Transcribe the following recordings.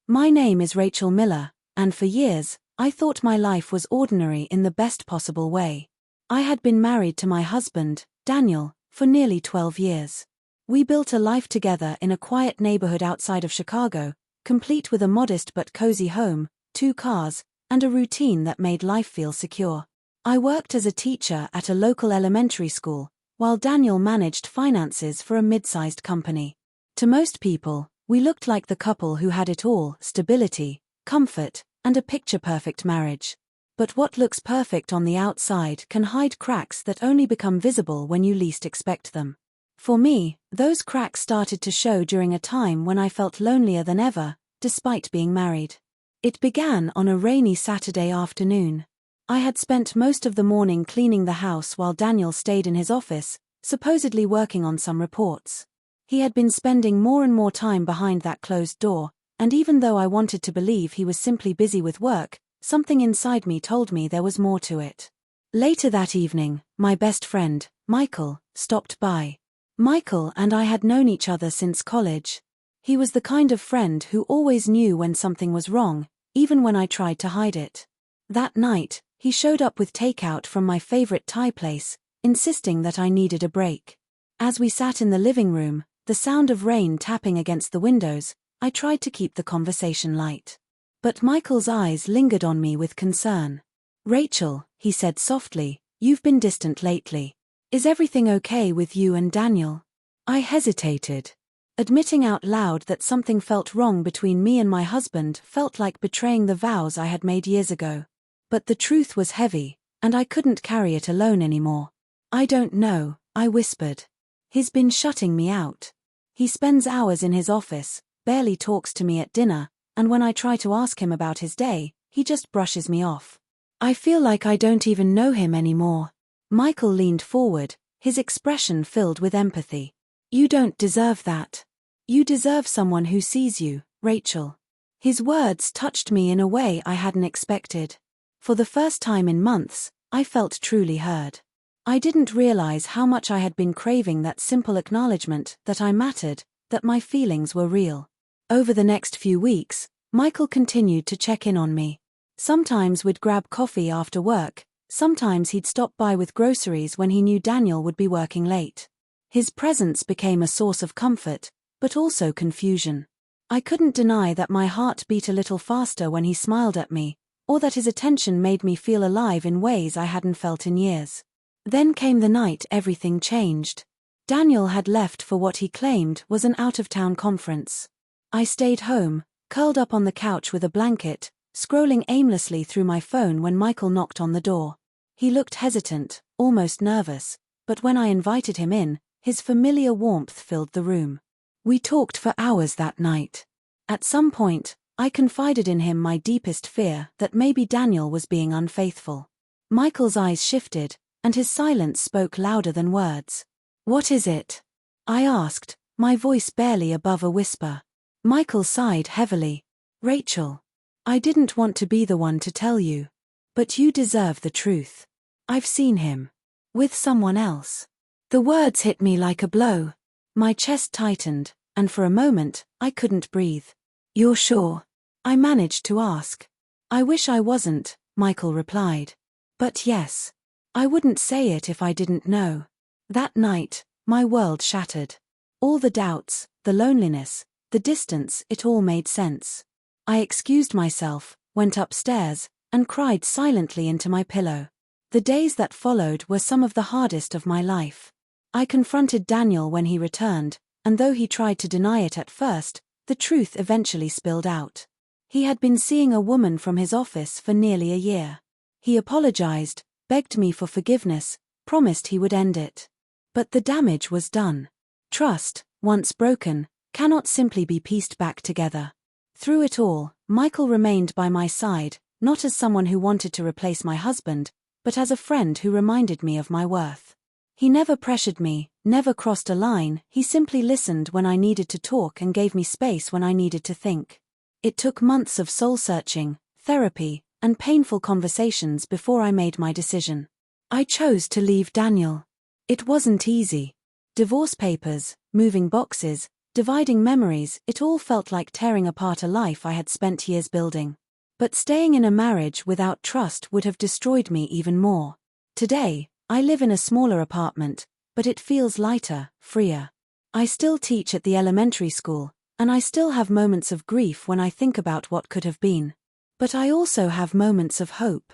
My name is Rachel Miller, and for years, I thought my life was ordinary in the best possible way. I had been married to my husband, Daniel, for nearly 12 years. We built a life together in a quiet neighborhood outside of Chicago, complete with a modest but cozy home, 2 cars, and a routine that made life feel secure. I worked as a teacher at a local elementary school, while Daniel managed finances for a mid-sized company. To most people, we looked like the couple who had it all: stability, comfort, and a picture-perfect marriage. But what looks perfect on the outside can hide cracks that only become visible when you least expect them. For me, those cracks started to show during a time when I felt lonelier than ever, despite being married. It began on a rainy Saturday afternoon. I had spent most of the morning cleaning the house while Daniel stayed in his office, supposedly working on some reports. He had been spending more and more time behind that closed door, and even though I wanted to believe he was simply busy with work, something inside me told me there was more to it. Later that evening, my best friend, Michael, stopped by. Michael and I had known each other since college. He was the kind of friend who always knew when something was wrong, even when I tried to hide it. That night, he showed up with takeout from my favorite Thai place, insisting that I needed a break. As we sat in the living room, the sound of rain tapping against the windows, I tried to keep the conversation light. But Michael's eyes lingered on me with concern. "Rachel," he said softly, "you've been distant lately. Is everything okay with you and Daniel?" I hesitated. Admitting out loud that something felt wrong between me and my husband felt like betraying the vows I had made years ago. But the truth was heavy, and I couldn't carry it alone anymore. "I don't know," I whispered. "He's been shutting me out. He spends hours in his office, barely talks to me at dinner, and when I try to ask him about his day, he just brushes me off. I feel like I don't even know him anymore." Michael leaned forward, his expression filled with empathy. "You don't deserve that. You deserve someone who sees you, Rachel." His words touched me in a way I hadn't expected. For the first time in months, I felt truly heard. I didn't realize how much I had been craving that simple acknowledgement that I mattered, that my feelings were real. Over the next few weeks, Michael continued to check in on me. Sometimes we'd grab coffee after work, sometimes he'd stop by with groceries when he knew Daniel would be working late. His presence became a source of comfort, but also confusion. I couldn't deny that my heart beat a little faster when he smiled at me, or that his attention made me feel alive in ways I hadn't felt in years. Then came the night everything changed. Daniel had left for what he claimed was an out-of-town conference. I stayed home, curled up on the couch with a blanket, scrolling aimlessly through my phone when Michael knocked on the door. He looked hesitant, almost nervous, but when I invited him in, his familiar warmth filled the room. We talked for hours that night. At some point, I confided in him my deepest fear that maybe Daniel was being unfaithful. Michael's eyes shifted, and his silence spoke louder than words. "What is it?" I asked, my voice barely above a whisper. Michael sighed heavily. "Rachel, I didn't want to be the one to tell you. But you deserve the truth. I've seen him. With someone else." The words hit me like a blow. My chest tightened, and for a moment, I couldn't breathe. "You're sure?" I managed to ask. "I wish I wasn't," Michael replied. "But yes. I wouldn't say it if I didn't know." That night, my world shattered. All the doubts, the loneliness, the distance, it all made sense. I excused myself, went upstairs, and cried silently into my pillow. The days that followed were some of the hardest of my life. I confronted Daniel when he returned, and though he tried to deny it at first, the truth eventually spilled out. He had been seeing a woman from his office for nearly a year. He apologized, begged me for forgiveness, promised he would end it. But the damage was done. Trust, once broken, cannot simply be pieced back together. Through it all, Michael remained by my side, not as someone who wanted to replace my husband, but as a friend who reminded me of my worth. He never pressured me, never crossed a line, he simply listened when I needed to talk and gave me space when I needed to think. It took months of soul-searching, therapy, and painful conversations before I made my decision. I chose to leave Daniel. It wasn't easy. Divorce papers, moving boxes, Dividing memories, it all felt like tearing apart a life I had spent years building. But staying in a marriage without trust would have destroyed me even more. Today, I live in a smaller apartment, but it feels lighter, freer. I still teach at the elementary school, and I still have moments of grief when I think about what could have been. But I also have moments of hope.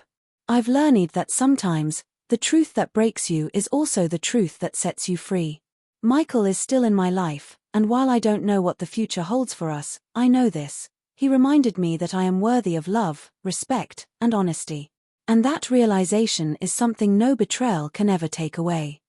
I've learned that sometimes, the truth that breaks you is also the truth that sets you free. Michael is still in my life, and while I don't know what the future holds for us, I know this. He reminded me that I am worthy of love, respect, and honesty. And that realization is something no betrayal can ever take away.